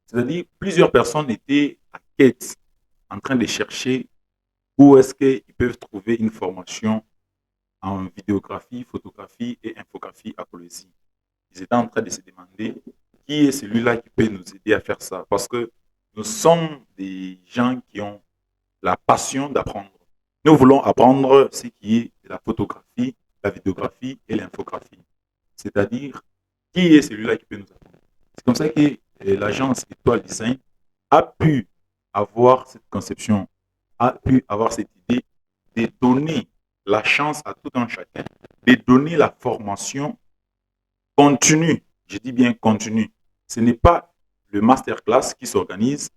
C'est-à-dire, plusieurs personnes étaient à quête, en train de chercher où est-ce qu'ils peuvent trouver une formation en vidéographie, photographie et infographie à Colombie. Ils étaient en train de se demander qui est celui-là qui peut nous aider à faire ça. Parce que nous sommes des gens qui ont la passion d'apprendre. Nous voulons apprendre ce qui est la photographie, la vidéographie et l'infographie. C'est-à-dire, qui est celui-là qui peut nous apprendre. C'est comme ça que l'agence Étoile Design a pu avoir cette conception, a pu avoir cette idée de donner la chance à tout un chacun, de donner la formation continue. Je dis bien continue. Ce n'est pas le masterclass qui s'organise,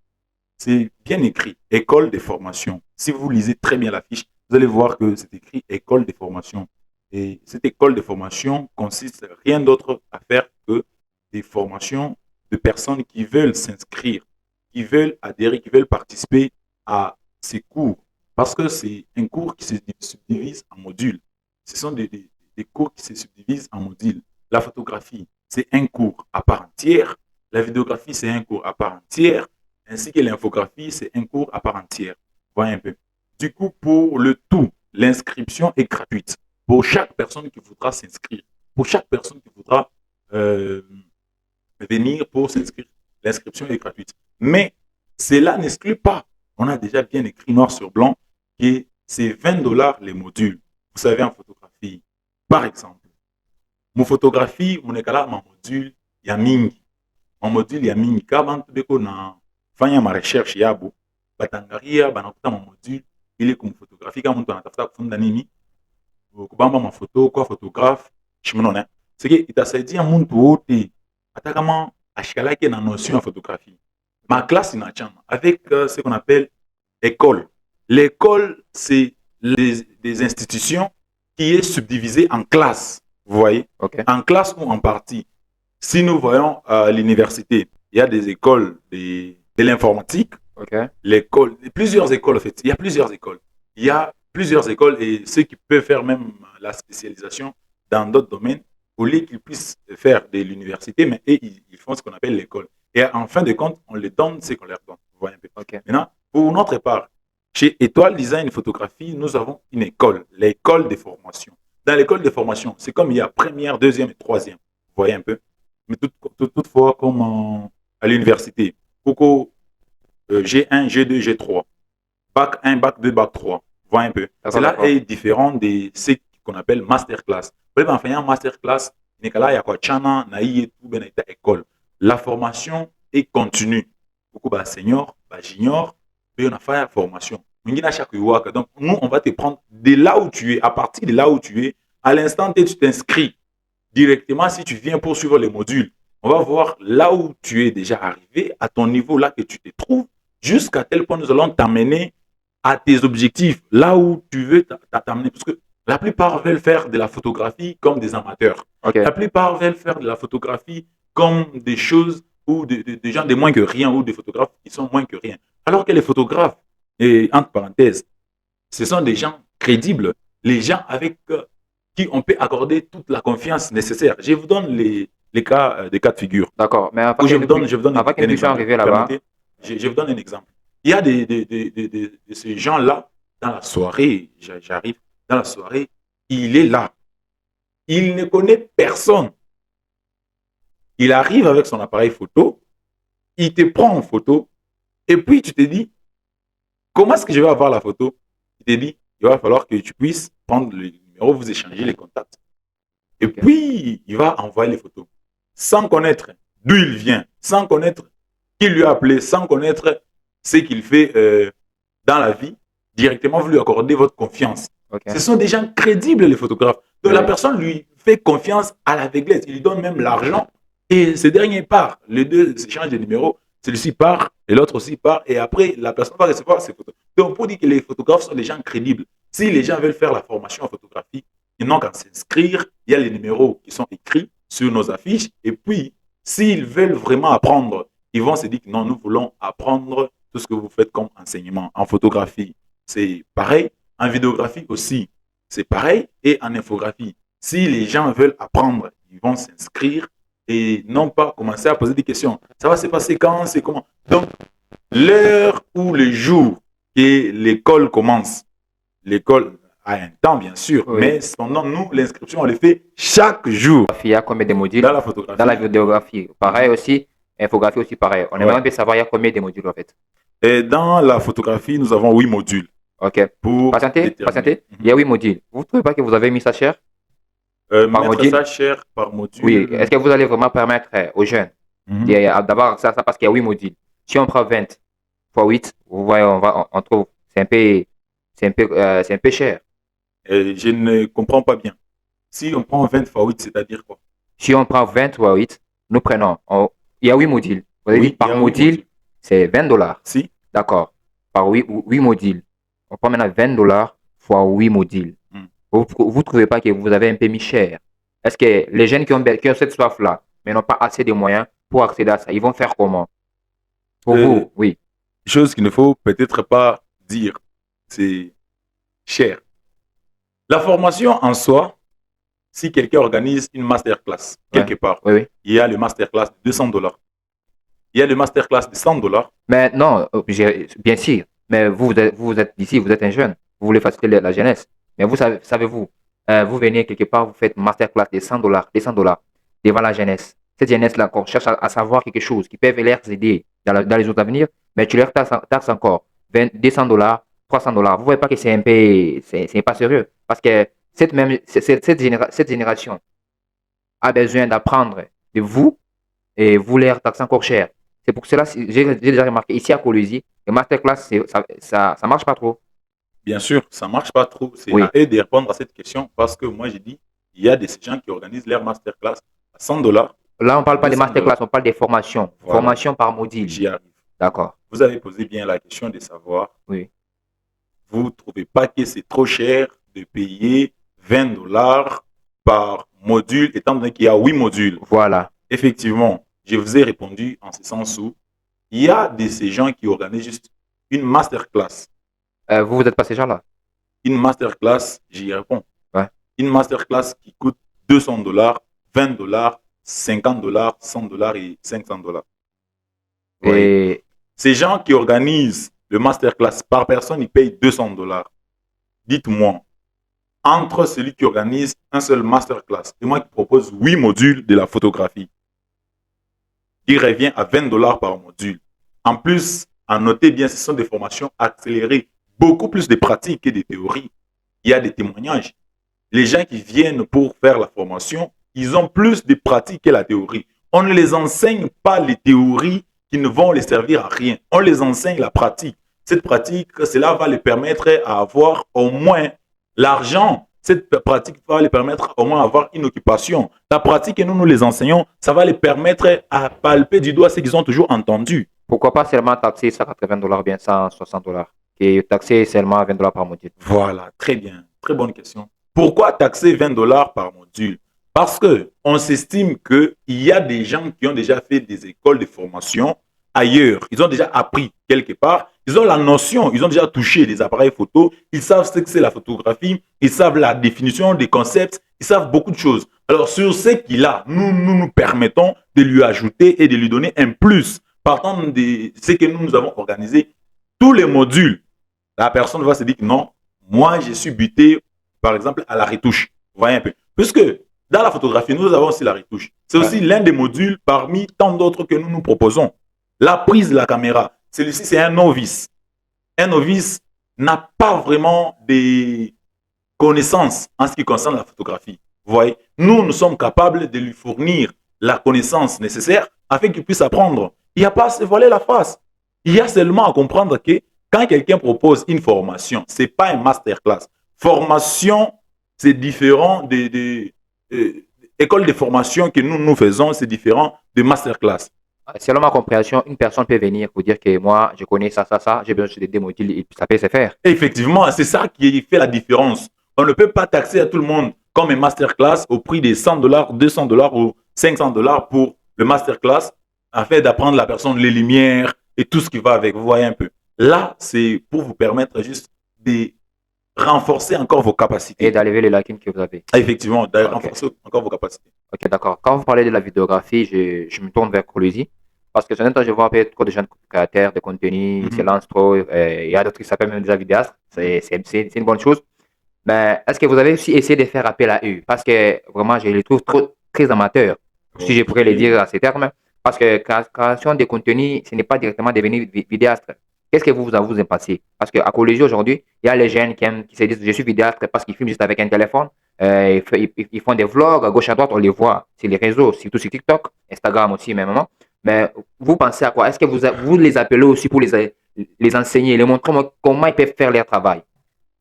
c'est bien écrit, école de formation. Si vous lisez très bien la fiche, vous allez voir que c'est écrit école de formation. Et cette école de formation consiste rien d'autre à faire que des formations de personnes qui veulent s'inscrire, qui veulent adhérer, qui veulent participer à ces cours. Parce que c'est un cours qui se subdivise en modules. Ce sont des cours qui se subdivisent en modules. La photographie, c'est un cours à part entière. La vidéographie, c'est un cours à part entière ainsi que l'infographie, c'est un cours à part entière. Voyez un peu. Du coup, pour le tout, l'inscription est gratuite. Pour chaque personne qui voudra s'inscrire, pour chaque personne qui voudra euh, venir pour s'inscrire, l'inscription est gratuite. Mais cela n'exclut pas, on a déjà bien écrit noir sur blanc, que c'est 20 $ les modules. Vous savez, en photographie, par exemple, mon photographie, mon éclat, mon module, il y a mingi. Mon module, il y a mingi. Car fanya ma recherche yabo batangaria banakuta ma module ile kumfotografie kama mtu anatafuta kufunda nini kubamba mafoto kwa photographe chimnona c'est que itasaidia mtu wote hata kama ashikalake na notion ya photographie ma classe inachama avec ce qu'on appelle école. L'école c'est des institutions qui est subdivisée en classes, vous voyez, Ok. en classe ou en partie. Si nous voyons à l'université, il y a des écoles de l'informatique, Ok. l'école, plusieurs écoles en fait. Il y a plusieurs écoles. Il y a plusieurs écoles et ceux qui peuvent faire même la spécialisation dans d'autres domaines, au lieu qu'ils puissent faire de l'université, mais ils font ce qu'on appelle l'école. Et en fin de compte, on les donne ce qu'on leur donne. Vous voyez un peu. Ok. Maintenant, pour notre part, chez Étoile Design Photographie, nous avons une école, l'école de formation. Dans l'école de formation, c'est comme il y a première, deuxième et troisième. Vous voyez un peu. Mais toutefois, comme à l'université, Coco G1, G2, G3, bac 1, bac 2, bac 3. Voyez un peu. D'accord, Cela d'accord. est différent de ce qu'on appelle masterclass. Vous pouvez faire un masterclass, Nicolas Yakwachana, Naïe et tout, ben école. La formation est continue. Beaucoup de seniors, juniors, mais on a fait la formation. Donc, nous, on va te prendre de là où tu es, à partir de là où tu es, à l'instant T, tu t'inscris directement si tu viens pour suivre les modules. On va voir là où tu es déjà arrivé, à ton niveau là que tu te trouves, jusqu'à tel point nous allons t'amener à tes objectifs, là où tu veux t'amener. Parce que la plupart veulent faire de la photographie comme des amateurs. Ok. La plupart veulent faire de la photographie comme des choses ou des gens de moins que rien ou des photographes qui sont moins que rien. Alors que les photographes, et entre parenthèses, ce sont des gens crédibles, les gens avec qui on peut accorder toute la confiance nécessaire. Je vous donne les cas, des cas de figure. D'accord. Mais Ou je vous donne avant que nous un puissions exemple. arriver là-bas, Permettez, je vous donne un exemple. Il y a de ces gens-là, dans la soirée, j'arrive, dans la soirée, il est là. Il ne connaît personne. Il arrive avec son appareil photo, il te prend en photo, et puis tu te dis, comment est-ce que je vais avoir la photo? Il te dit, il va falloir que tu puisses prendre le numéro, vous échanger les contacts. Et ok. puis, il va envoyer les photos. Sans connaître d'où il vient, sans connaître qui lui a appelé, sans connaître ce qu'il fait dans la vie. Directement, vous lui accordez votre confiance. Ok. Ce sont des gens crédibles, les photographes. Donc, Oui. la personne lui fait confiance à l'aveuglette. Il lui donne même l'argent. Et ce dernier part. Les deux s'échangent de numéros. Celui-ci part et l'autre aussi part. Et après, la personne va recevoir ses photos. Donc, pour dire que les photographes sont des gens crédibles, si les gens veulent faire la formation en photographie, ils n'ont qu'à s'inscrire. Il y a les numéros qui sont écrits sur nos affiches. Et puis, s'ils veulent vraiment apprendre, ils vont se dire que non, nous voulons apprendre tout ce que vous faites comme enseignement. En photographie, c'est pareil. En vidéographie aussi, c'est pareil. Et en infographie, si les gens veulent apprendre, ils vont s'inscrire et non pas commencer à poser des questions. Ça va se passer quand, c'est comment. Donc, l'heure ou le jour que l'école commence, l'école a un temps, bien sûr, Oui. mais cependant, nous, l'inscription, on le fait chaque jour Il y a combien de modules dans la photographie. dans la vidéographie? Pareil aussi, infographie aussi pareil. On aimerait bien savoir il y a combien de modules en fait. Et dans la photographie, nous avons 8 modules. Ok. Pour patientez. Il y a 8 modules. Vous ne trouvez pas que vous avez mis ça cher? Mettre module? ça cher par module. Oui. Est-ce que vous allez vraiment permettre aux jeunes d'avoir ça parce qu'il y a 8 modules? Si on prend 20 fois 8, vous voyez, on trouve, c'est un peu cher. Je ne comprends pas bien. Si on prend 20 fois 8, c'est-à-dire quoi? Si on prend 20 fois 8, nous prenons, il y a 8 modules. Vous avez dit par module, c'est $20. Si. D'accord. Par 8 modules. On prend maintenant $20 fois 8 modules. Vous ne trouvez pas que vous avez un peu mis cher? Est-ce que les jeunes qui ont cette soif-là, mais n'ont pas assez de moyens pour accéder à ça, ils vont faire comment? Pour vous, oui. Chose qu'il ne faut peut-être pas dire, c'est cher. La formation en soi, si quelqu'un organise une masterclass quelque part, il y a le masterclass de $200. Il y a le masterclass de $100. Mais non, bien sûr. Mais vous êtes ici, vous êtes un jeune. Vous voulez faciliter la jeunesse. Mais vous savez-vous, vous venez quelque part, vous faites une masterclass de $100 devant la jeunesse. Cette jeunesse-là encore cherche à savoir quelque chose qui peut les aider dans les autres avenirs, mais tu leur taxes encore $200, $300. Vous ne voyez pas que c'est pas sérieux. Parce que cette génération a besoin d'apprendre de vous et vous leur taxez encore cher. C'est pour cela que j'ai déjà remarqué ici à Colosie, le masterclass, ça marche pas trop. Bien sûr, ça marche pas trop. C'est à eux de répondre à cette question parce que moi, j'ai dit, il y a des gens qui organisent leur masterclass à $100. Là, on ne parle pas de masterclass, on parle des formations. Voilà. Formation par module. J'y arrive. D'accord. Vous avez posé bien la question de savoir. Oui. Vous ne trouvez pas que c'est trop cher de payer $20 par module, étant donné qu'il y a 8 modules. Voilà. Effectivement, je vous ai répondu en ce sens où il y a de ces gens qui organisent juste une masterclass. Vous êtes pas ces gens-là? Une masterclass, j'y réponds. Ouais. Une masterclass qui coûte $200, $20, $50, $100 et $500. Et ces gens qui organisent le masterclass par personne, ils payent $200. Dites-moi, entre celui qui organise un seul masterclass et moi qui propose 8 modules de la photographie, qui revient à $20 par module. En plus, à noter bien, ce sont des formations accélérées, beaucoup plus de pratiques que de théories. Il y a des témoignages. Les gens qui viennent pour faire la formation, ils ont plus de pratiques que la théorie. On ne les enseigne pas les théories qui ne vont les servir à rien. On les enseigne la pratique. Cette pratique, cela va les permettre à avoir au moins l'argent. Cette pratique va les permettre au moins d'avoir une occupation. La pratique que nous les enseignons, ça va les permettre à palper du doigt ce qu'ils ont toujours entendu. Pourquoi pas seulement taxer $180 bien $160 et taxer seulement $20 par module? Voilà, très bien. Très bonne question. Pourquoi taxer $20 par module? Parce qu'on s'estime qu'il y a des gens qui ont déjà fait des écoles de formation ailleurs. Ils ont déjà appris quelque part. Ils ont la notion, ils ont déjà touché des appareils photo. Ils savent ce que c'est la photographie. Ils savent la définition des concepts. Ils savent beaucoup de choses. Alors, sur ce qu'il a, nous permettons de lui ajouter et de lui donner un plus. Partant de ce que nous avons organisé, tous les modules, la personne va se dire que non, moi, je suis buté, par exemple, à la retouche. Vous voyez un peu. Puisque dans la photographie, nous avons aussi la retouche. C'est aussi l'un des modules parmi tant d'autres que nous proposons. La prise de la caméra. Celui-ci, c'est un novice. Un novice n'a pas vraiment des connaissances en ce qui concerne la photographie. Vous voyez, nous sommes capables de lui fournir la connaissance nécessaire afin qu'il puisse apprendre. Il n'y a pas à se voiler la face. Il y a seulement à comprendre que quand quelqu'un propose une formation, ce n'est pas un masterclass. Formation, c'est différent des écoles de formation que nous faisons, c'est différent de masterclass. Selon ma compréhension, une personne peut venir pour dire que moi, je connais ça, j'ai besoin de des modules et ça peut se faire. Effectivement, c'est ça qui fait la différence. On ne peut pas taxer à tout le monde comme un masterclass au prix de $100, $200 ou $500 pour le masterclass afin d'apprendre la personne les lumières et tout ce qui va avec. Vous voyez un peu. Là, c'est pour vous permettre juste de renforcer encore vos Et capacités. d'enlever les lacunes que vous avez. Effectivement, de Ok. renforcer encore vos capacités. Ok, d'accord. Quand vous parlez de la vidéographie, je me tourne vers Colosi. Parce que ce temps, je vois peut-être trop de jeunes créateurs de contenu, ils se Mhm. lancent trop. Il y a d'autres qui s'appellent même déjà vidéastes. C'est une bonne chose. Mais est-ce que vous avez aussi essayé de faire appel à eux? Parce que vraiment, je les trouve trop, très amateurs, si je pourrais les Ok. dire à ces termes. Parce que création de contenu, ce n'est pas directement devenir vidéaste. Qu'est-ce que vous en pensez? Parce qu'à Collège aujourd'hui, il y a les jeunes qui se disent je suis vidéaste parce qu'ils filment juste avec un téléphone. Ils font des vlogs à gauche à droite, on les voit sur les réseaux, surtout sur TikTok, Instagram aussi, même. Mais vous pensez à quoi? Est-ce que vous les appelez aussi pour les enseigner, les montrer comment ils peuvent faire leur travail?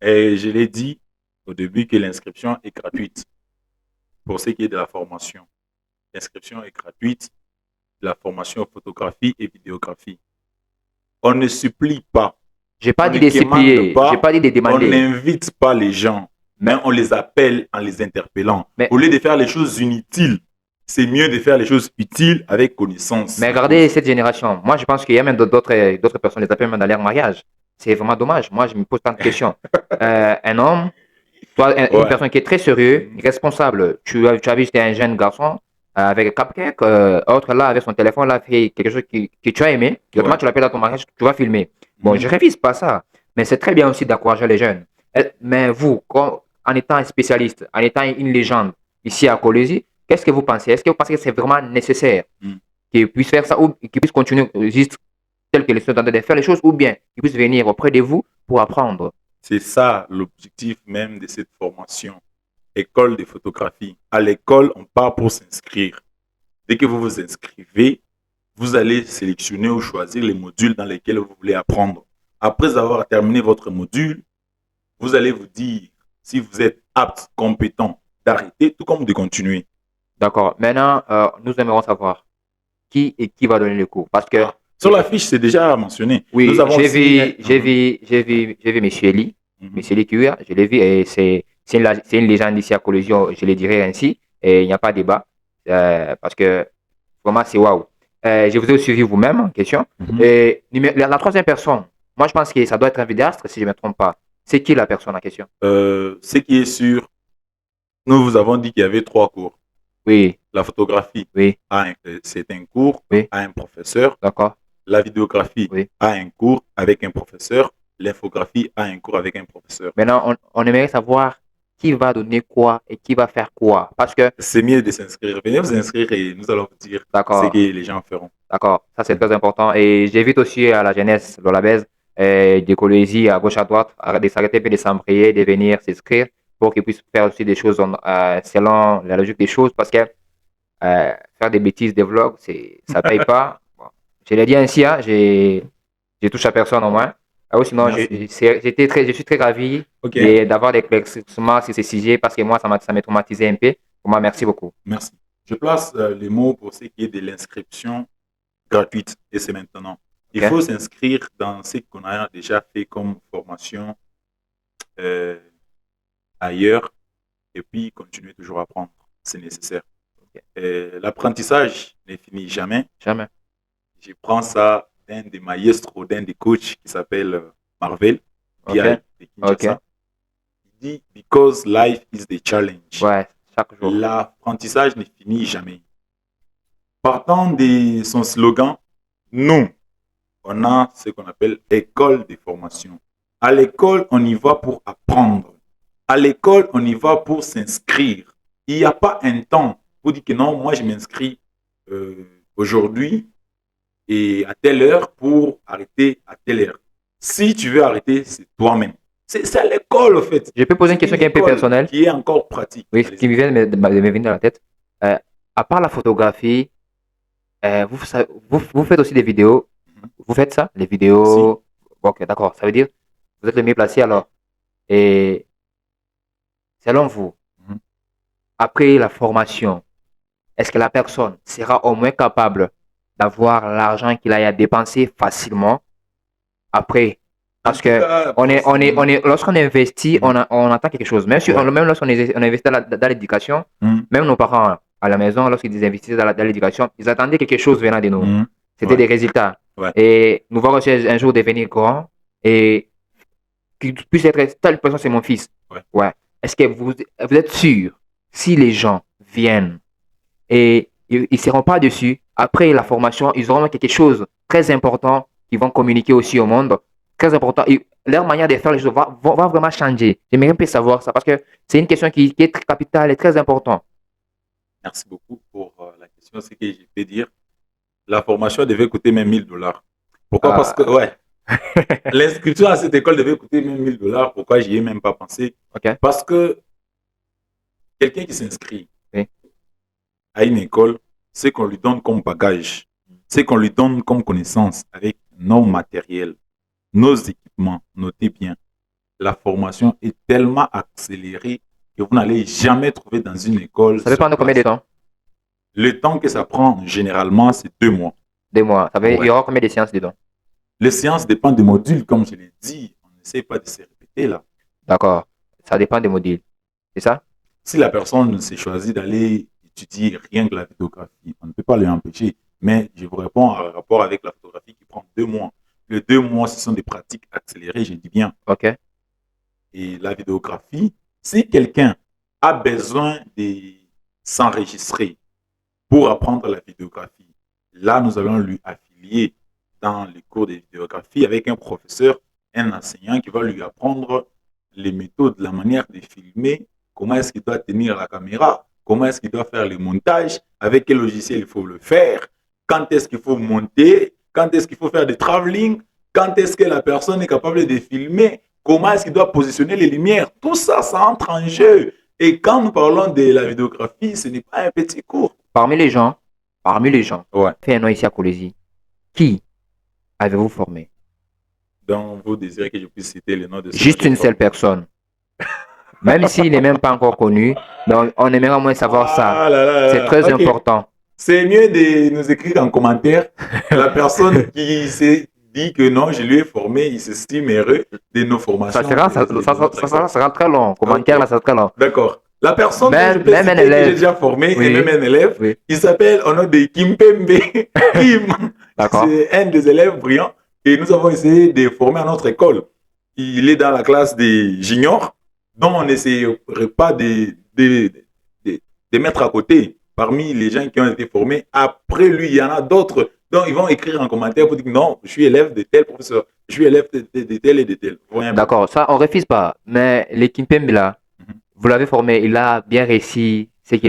Et je l'ai dit au début que l'inscription est gratuite pour ce qui est de la formation. L'inscription est gratuite, la formation photographie et vidéographie. On ne supplie pas, J'ai pas on dit ne de quémande supplier, j'ai pas, pas dit de on demander. n'invite pas les gens, mais Mais, on les appelle en les interpellant. mais, Au lieu de faire les choses inutiles, c'est mieux de faire les choses utiles avec connaissance mais de regardez cause. cette génération. Moi, je pense qu'il y a même d'autres personnes, les appellent même dans leur mariage. C'est vraiment dommage. Moi, je me pose tant de questions. Un homme, toi, une Ouais. personne qui est très sérieux, responsable, tu as vu, c'était un jeune garçon avec un cupcake, autre là, avec son téléphone, là, fait quelque chose que tu as aimé. Directement, Ouais. tu l'appelles à ton mariage, tu vas filmer. Bon, je Mhm. ne révise pas ça, mais c'est très bien aussi d'encourager les jeunes. Mais vous, en étant un spécialiste, en étant une légende ici à Colésie, qu'est-ce que vous pensez? Est-ce que vous pensez que c'est vraiment nécessaire Mhm. qu'ils puissent faire ça ou qu'ils puissent continuer juste tel que les sont en train de faire les choses ou bien qu'ils puissent venir auprès de vous pour apprendre? C'est ça l'objectif même de cette formation. École de photographie. À l'école, on part pour s'inscrire. Dès que vous vous inscrivez, vous allez sélectionner ou choisir les modules dans lesquels vous voulez apprendre. Après avoir terminé votre module, vous allez vous dire si vous êtes apte, compétent d'arrêter, tout comme de continuer. D'accord. Maintenant, nous aimerons savoir qui et qui va donner le cours. Parce que, Ah, sur la fiche, c'est déjà mentionné. Nous oui, avons aussi... j'ai vu M. Eli, M. Mhm. Eli Kuya, je l'ai vu, et c'est une légende ici à Collision, je le dirais ainsi, et il n'y a pas de débat, parce que vraiment, c'est waouh. Je vous ai suivi vous-même en question. Mhm. Et la troisième personne, moi, je pense que ça doit être un vidéaste, si je ne me trompe pas. C'est qui la personne en question? Ce qui est sûr, nous vous avons dit qu'il y avait 3 cours. Oui, La photographie, oui, c'est un cours oui, à un professeur. d'accord, La vidéographie oui. a un cours avec un professeur. L'infographie a un cours avec un professeur. Maintenant, on aimerait savoir qui va donner quoi et qui va faire quoi. Parce que, C'est mieux de s'inscrire. Venez vous inscrire et nous allons vous dire ce que d'accord, les gens feront. d'accord, ça c'est très important. Et j'invite aussi à la jeunesse de la baise, de Colosie à gauche à droite, de s'arrêter et de s'embrayer, de venir s'inscrire pour qu'ils puissent faire aussi des choses selon la logique des choses. Parce que faire des bêtises, des vlogs, ça paye pas. Bon, je l'ai dit ainsi, hein, je touche à personne au moins. Ah oui, sinon, Merci. je suis très ravi OK. d'avoir des éclaircissements sur ces sujets parce que moi, ça m'a traumatisé un peu. Pour moi, merci beaucoup. Merci. Je place les mots pour ce qui est de l'inscription gratuite et c'est maintenant. Il OK? faut s'inscrire dans ce qu'on a déjà fait comme formation euh, ailleurs et puis continuer toujours à apprendre. C'est nécessaire. OK. L'apprentissage ne finit jamais. Jamais. Je prends ça d'un des maestros, d'un des coachs qui s'appelle Marvel, BI OK? de OK? Kinshasa. Il dit Because life is the challenge. Ouais, chaque jour. L'apprentissage ne finit jamais. Partant de son slogan, nous, on a ce qu'on appelle école de formation. À l'école, on y va pour apprendre. À l'école, on y va pour s'inscrire. Il n'y a pas un temps pour dire que non, moi je m'inscris aujourd'hui et à telle heure pour arrêter à telle heure. Si tu veux arrêter, c'est toi-même. C'est à l'école, en fait. Je peux poser une C'est question une qui est un peu école personnelle. qui est encore pratique. Oui, qui me vient de me venir dans la tête. À part la photographie, vous faites aussi des vidéos. Vous faites ça? Les Aussi. vidéos. Bon, ok, d'accord. Ça veut dire vous êtes le mieux placé alors. Et selon vous, Mhm. après la formation, est-ce que la personne sera au moins capable d'avoir l'argent qu'il a à dépenser facilement après? En Parce tout que cas, pour ce- lorsqu'on investit, Mhm. on attend quelque chose. Ouais. Même lorsqu'on on investit dans l'éducation, Mhm. même nos parents à la maison, lorsqu'ils investissaient dans l'éducation, ils attendaient quelque chose venant de nous. Mhm. C'était Ouais. des résultats. Ouais. Et nous voir aussi un jour devenir grand et qui puisse être, telle personne c'est mon fils. Ouais. Ouais. Est-ce que vous êtes sûr, si les gens viennent et ils ne seront pas dessus, après la formation, ils auront quelque chose de très important qu'ils vont communiquer aussi au monde, très important. Et leur manière de faire les choses va vraiment changer. J'aimerais un peu savoir ça parce que c'est une question qui est très capitale et très importante. Merci beaucoup pour la question. Ce que je peux dire, la formation devait coûter même $1000. Pourquoi? Parce que, ouais, l'inscription à cette école devait coûter même $1000. Pourquoi j'y ai même pas pensé? OK? Parce que quelqu'un qui s'inscrit Oui. à une école, ce qu'on lui donne comme bagage, ce qu'on lui donne comme connaissance avec nos matériels, nos équipements, notez bien, la formation est tellement accélérée que vous n'allez jamais trouver dans une école. Ça peut prendre combien de temps? Le temps que ça prend, généralement, c'est 2 mois. 2 mois. Il y Ouais. aura combien de séances dedans? Les séances dépendent des modules, comme je l'ai dit. On n'essaie pas de se répéter là. D'accord. Ça dépend des modules. C'est ça? Si la personne s'est choisie d'aller étudier rien que la photographie, on ne peut pas lui empêcher. Mais je vous réponds en rapport avec la photographie qui prend 2 mois. Les 2 mois, ce sont des pratiques accélérées, je dis bien. OK. Et la vidéographie, si quelqu'un a besoin de s'enregistrer pour apprendre la vidéographie, là, nous allons lui affilier dans les cours de vidéographie avec un professeur, un enseignant qui va lui apprendre les méthodes, la manière de filmer, comment est-ce qu'il doit tenir la caméra, comment est-ce qu'il doit faire le montage, avec quel logiciel il faut le faire, quand est-ce qu'il faut monter, quand est-ce qu'il faut faire des travelling, quand est-ce que la personne est capable de filmer, comment est-ce qu'il doit positionner les lumières. Tout ça, ça entre en jeu. Et quand nous parlons de la vidéographie, ce n'est pas un petit cours. Parmi les gens, Ouais. fait un an ici à Colosie, qui avez-vous formé? Donc, vous désirez que je puisse citer le nom de ce Juste une seule personne. Même s'il n'est même pas encore connu, donc on aimerait au moins savoir ça. Ah là là C'est là. très Ok. important. C'est mieux de nous écrire en commentaire la personne qui s'est dit que non, je lui ai formé, il s'estime heureux de nos formations. Ça sera très long. Commentaire, Ok. là, ça sera très long. D'accord. La personne Même- que je peux même un citer, que élève. j'ai déjà formé, Oui. et même un élève, Oui. il s'appelle au nom de Kimpembe Kim. D'accord. C'est un des élèves brillants et nous avons essayé de former à notre école. Il est dans la classe des juniors, dont on n'essayerait pas de mettre à côté parmi les gens qui ont été formés. Après lui, il y en a d'autres. Donc, ils vont écrire en commentaire pour dire que non, je suis élève de tel professeur, je suis élève de tel et de tel. Voyez un peu. D'accord, ça, on ne refuse pas. Mais l'équipe Kimpembe, là, Mhm. vous l'avez formé, il a bien réussi. C'est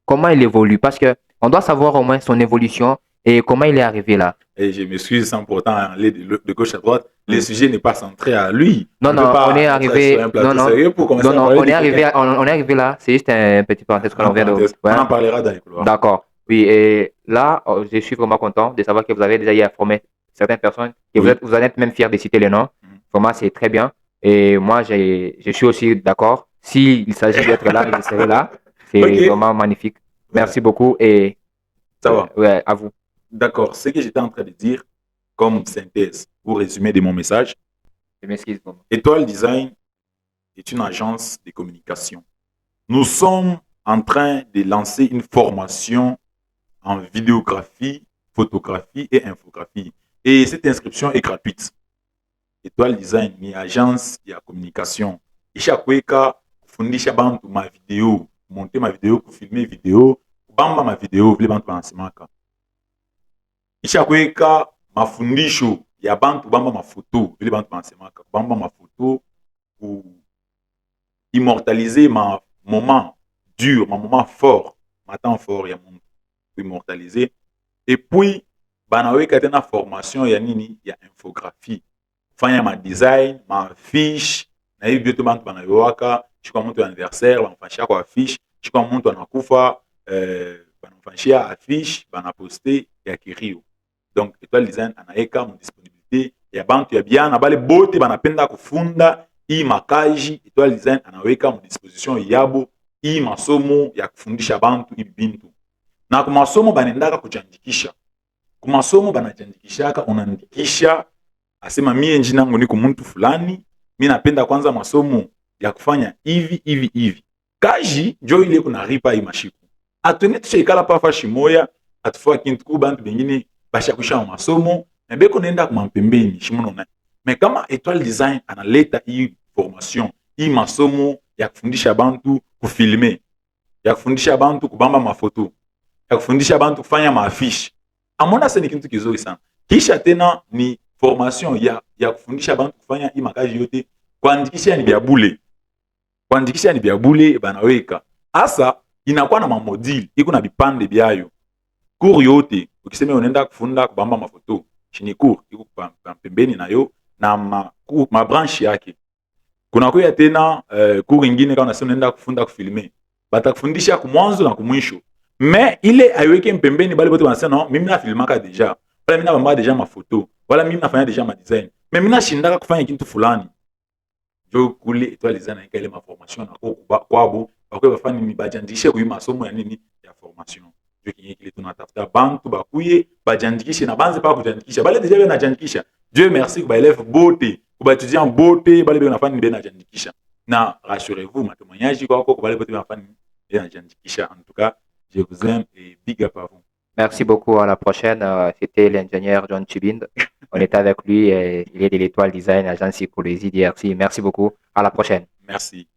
comment il évolue? Parce qu'on doit savoir au moins son évolution et comment il est arrivé là. Et je m'excuse sans pourtant aller de gauche à droite. Le sujet n'est pas centré à lui. Non, non, on est arrivé. Sur un plateau Non, non, sérieux pour commencer non, à non, parler on de est arrivé, quelqu'un. on est arrivé là. C'est juste un petit parenthèse qu'on vient de. On Ouais. en parlera dans les couloirs. D'accord. Oui, et là, je suis vraiment content de savoir que vous avez déjà eu à former certaines personnes et Oui. vous en êtes même fiers de citer les noms. Mhm. Vraiment, c'est très bien. Et moi, je suis aussi d'accord. S'il s'agit d'être là, je serai là. C'est Ok. vraiment magnifique. Merci beaucoup et Ça va. ouais, à vous. D'accord. Ce que j'étais en train de dire comme synthèse ou résumé de mon message, Je m'excuse. Vraiment. Étoile Design est une agence de communication. Nous sommes en train de lancer une formation en vidéographie, photographie et infographie. Et cette inscription est gratuite. Étoile Design ni agence ya communication. Ishakweka kufundisha bantu ma vidéo, monter ma vidéo, kufilmer vidéo, bamba ma vidéo, vile bantu banasemaka. Ishakweka mafundisho ya bantu bamba mafoto, vile bantu banasemaka, bamba mafoto pour immortaliser ma moment dur, ma moment fort, ma temps fort ya monde, pour immortaliser. Et puis banaweka tena formation ya nini ya infographie. Fanya ma design, ma affiche, na hivi vyote bantu banayowaka, chukua mtu anniversaire, banamfanyishia kwa affiche, chukua mtu anakufa, banamfanyishia affiche, banaposte ya kirio. Donc Étoile Design anaeka mu disponibilité ya bantu ya biana bale bote banapenda kufunda hii makaji. Étoile Design anaweka mu disposition yabo hii masomo ya kufundisha bantu hivi bintu. Na kwa masomo banendaka kujiandikisha. Kwa masomo banajiandikishaka, unaandikisha asema mie njina yangu niko mtu fulani, mimi napenda kwanza masomo ya kufanya hivi hivi hivi. Kaji njo ile kuna ripa hii mashiku. Atune tushikala pa fashi moya, atufua kintu ku bantu bengine bashakusha masomo, na beko nenda kwa mpembeni shimono na. Mais kama Étoile Design analeta hii formation, hii masomo ya kufundisha bantu kufilme, ya kufundisha bantu kubamba mafoto, ya kufundisha bantu kufanya maafishi, amona se ni kitu kizuri sana. Kisha tena ni formation ya kufundisha bantu kufanya hii makazi yote, kuandikisha ni bya bule. Kuandikisha ni bya bule banaweka. Asa inakuwa na mamodili, iko na bipande byayo. Cours yote, ukisema unaenda kufunda kubamba mafoto, chini cours iko pembeni nayo na ma branche yake. Kuna kuya tena cours ingine kama unasema unaenda kufunda kufilme. Batakufundisha kumwanzo na kumwisho. Mais ile aiweke mpembeni bali bote wanasema no, mimi na filmaka deja. Wala mimi na bamba deja mafoto. Wala mimi nafanya deja ma design. Mais mimi nashindaka kufanya kitu fulani. Jo kule Étoile Design na ile ma formation na kwabo bakwe bafani ni bajandishe kuyi masomo ya nini ya formation. Jo kinye kile tunatafuta bantu bakuye bajandikishe na banze pa kujandikisha. Bale deja bana jandikisha. Dieu merci kwa élève beauté, kwa étudiant beauté bale bana fani bana jandikisha. Na rassurez-vous, ma témoignage kwa bale bote bana fani bana jandikisha. En tout cas, je vous aime et big up à vous. Merci beaucoup. À la prochaine. C'était l'ingénieur John Chibind. On est avec lui. Il est de l'Étoile Design, agence psychologie d'IRC. Merci beaucoup. À la prochaine. Merci.